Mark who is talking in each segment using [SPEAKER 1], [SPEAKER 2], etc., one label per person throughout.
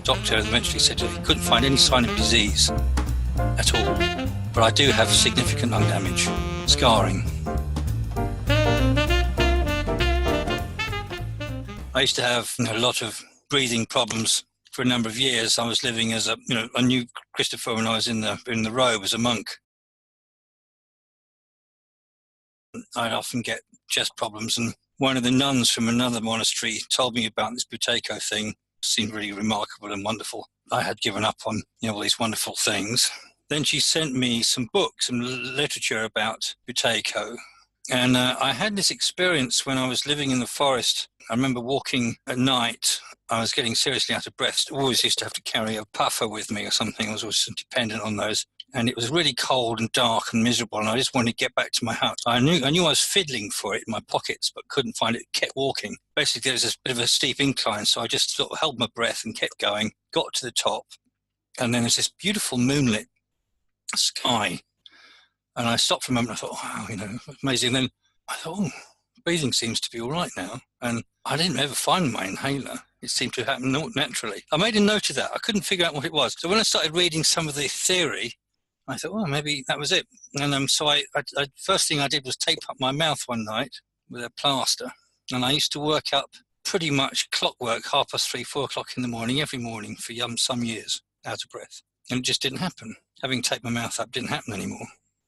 [SPEAKER 1] The doctor eventually said that he couldn't find any sign of disease at all, but I do have significant lung damage, scarring. I used to have a lot of breathing problems for a number of years. I was living as I knew Christopher when I was in the robe as a monk. I'd often get chest problems, and one of the nuns from another monastery told me about this Buteyko thing. It seemed really remarkable and wonderful. I had given up on all these wonderful things. Then she sent me some books, some literature about Buteyko. And I had this experience when I was living in the forest. I remember walking at night. I was getting seriously out of breath. I always used to have to carry a puffer with me or something. I was always dependent on those. And it was really cold and dark and miserable, and I just wanted to get back to my hut. I knew I was fiddling for it in my pockets, but couldn't find it, kept walking. Basically, there was this bit of a steep incline, so I just sort of held my breath and kept going, got to the top, and then there's this beautiful moonlit sky. And I stopped for a moment, I thought, wow, amazing. And then I thought, breathing seems to be all right now. And I didn't ever find my inhaler. It seemed to happen naturally. I made a note of that. I couldn't figure out what it was. So when I started reading some of the theory, I thought, maybe that was it. And so I first thing I did was tape up my mouth one night with a plaster. And I used to work up pretty much clockwork, 3:30, 4 o'clock in the morning, every morning for some years, out of breath. And it just didn't happen. Having taped my mouth up didn't happen anymore.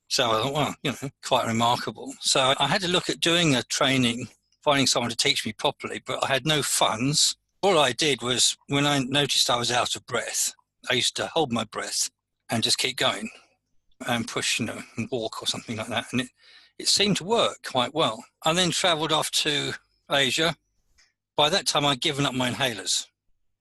[SPEAKER 1] So I thought, quite remarkable. So I had to look at doing a training, finding someone to teach me properly, but I had no funds. All I did was, when I noticed I was out of breath, I used to hold my breath and just keep going and push, and walk or something like that. And it seemed to work quite well. I then travelled off to Asia. By that time, I'd given up my inhalers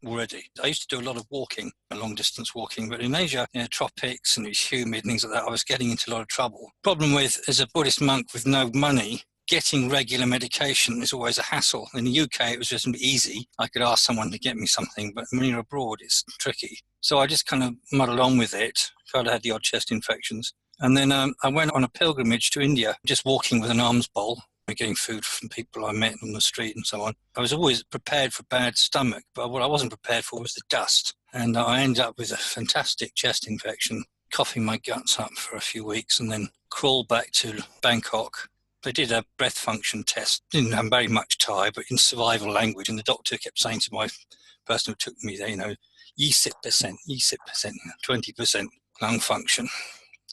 [SPEAKER 1] already. I used to do a lot of walking, long distance walking, but in Asia, tropics and it was humid and things like that, I was getting into a lot of trouble. Problem with, as a Buddhist monk with no money, getting regular medication is always a hassle. In the UK, it was just easy. I could ask someone to get me something, but when you're abroad, it's tricky. So I just kind of muddled on with it. I had the odd chest infections. And then I went on a pilgrimage to India, just walking with an alms bowl, getting food from people I met on the street and so on. I was always prepared for bad stomach, but what I wasn't prepared for was the dust. And I ended up with a fantastic chest infection, coughing my guts up for a few weeks, and then crawled back to Bangkok. They did a breath function test, didn't have very much Thai, but in survival language. And the doctor kept saying to my person who took me there, 20%, 20% lung function.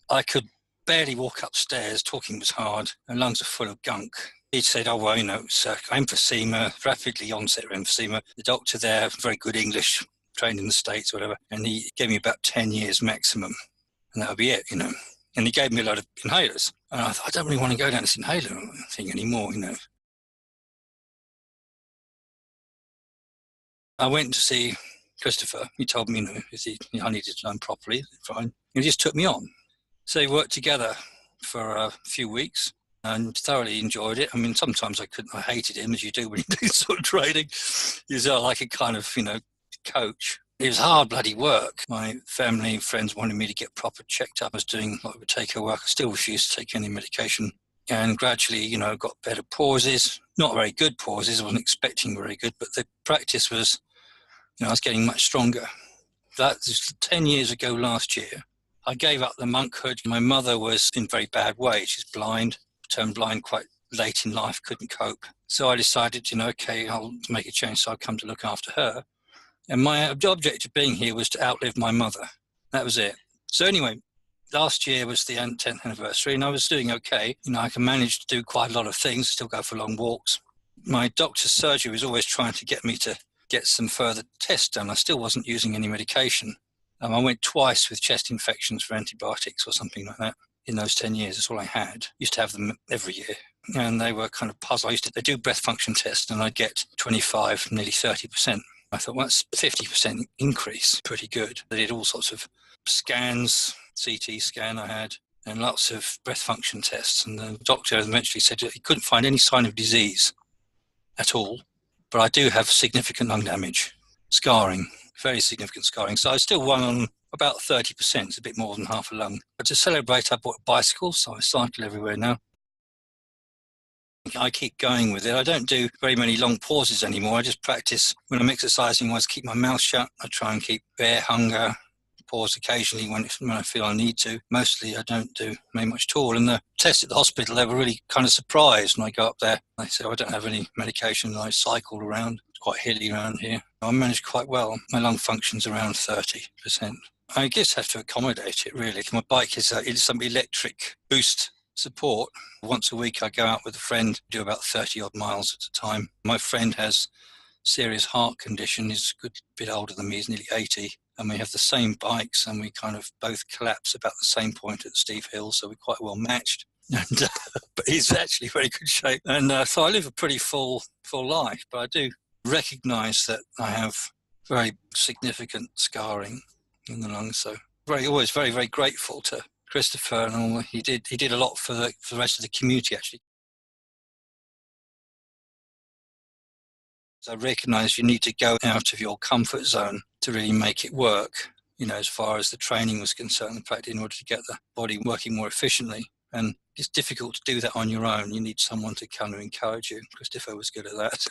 [SPEAKER 1] I could barely walk upstairs, talking was hard, and lungs are full of gunk. He said, it's emphysema, rapidly onset emphysema. The doctor there, very good English, trained in the States, whatever, and he gave me about 10 years maximum, and that would be it, And he gave me a lot of inhalers. And I thought, I don't really want to go down this inhaler thing anymore, I went to see Christopher. He told me, I needed to learn properly, fine. He just took me on. So we worked together for a few weeks and thoroughly enjoyed it. I mean, sometimes I hated him, as you do when you do sort of training. He's like a kind of, coach. It was hard bloody work. My family and friends wanted me to get proper checked up. I was doing like Buteyko work. I still refused to take any medication. And gradually, got better pauses. Not very good pauses. I wasn't expecting very good, but the practice was, I was getting much stronger. That was 10 years ago last year. I gave up the monkhood. My mother was in very bad way. She's blind, turned blind quite late in life, couldn't cope. So I decided, okay, I'll make a change. So I'll come to look after her. And my objective of being here was to outlive my mother. That was it. So anyway, last year was the 10th anniversary, and I was doing okay. I can manage to do quite a lot of things, still go for long walks. My doctor's surgery was always trying to get me to get some further tests done. I still wasn't using any medication. I went twice with chest infections for antibiotics or something like that in those 10 years. That's all I had. Used to have them every year. And they were kind of puzzles. They do breath function tests, and I'd get 25, nearly 30%. I thought, well, that's 50% increase, pretty good. They did all sorts of scans, CT scan I had, and lots of breath function tests. And the doctor eventually said that he couldn't find any sign of disease at all, but I do have significant lung damage, scarring, very significant scarring. So I still won on about 30%, it's a bit more than half a lung. But to celebrate, I bought a bicycle, so I cycle everywhere now. I keep going with it. I don't do very many long pauses anymore. I just practice when I'm exercising. I just keep my mouth shut. I try and keep air hunger, pause occasionally when I feel I need to. Mostly I don't do very much at all. And the test at the hospital, they were really kind of surprised when I go up there. They said, I don't have any medication. I cycled around. It's quite hilly around here. I managed quite well. My lung function's around 30%. I guess I have to accommodate it, really. My bike is some electric boost support. Once a week I go out with a friend, do about 30 odd miles at a time. My friend has serious heart condition. He's a good bit older than me. He's nearly 80. And we have the same bikes, and we kind of both collapse about the same point at the steep hill, so we're quite well matched. And but he's actually in very good shape. And so I live a pretty full life, but I do recognise that I have very significant scarring in the lungs. So always very, very grateful to Christopher and all. He did a lot for the rest of the community, actually. So I recognise you need to go out of your comfort zone to really make it work, as far as the training was concerned, in fact, in order to get the body working more efficiently. And it's difficult to do that on your own. You need someone to kind of encourage you. Christopher was good at that.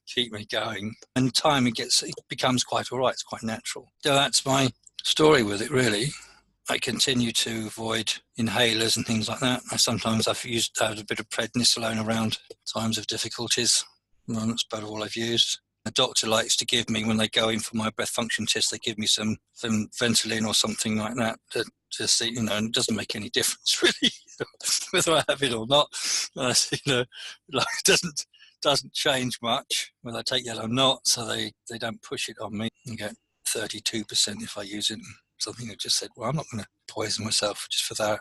[SPEAKER 1] Keep me going. And time it becomes quite all right. It's quite natural. So that's my story with it, really. I continue to avoid inhalers and things like that. I've used a bit of prednisolone around times of difficulties. Well, that's about all I've used. The doctor likes to give me, when they go in for my breath function test, they give me some Ventolin or something like that to see, and it doesn't make any difference really whether I have it or not. It doesn't change much whether I take that or not, so they don't push it on me. I get 32% if I use it. Something I just said, well, I'm not going to poison myself just for that.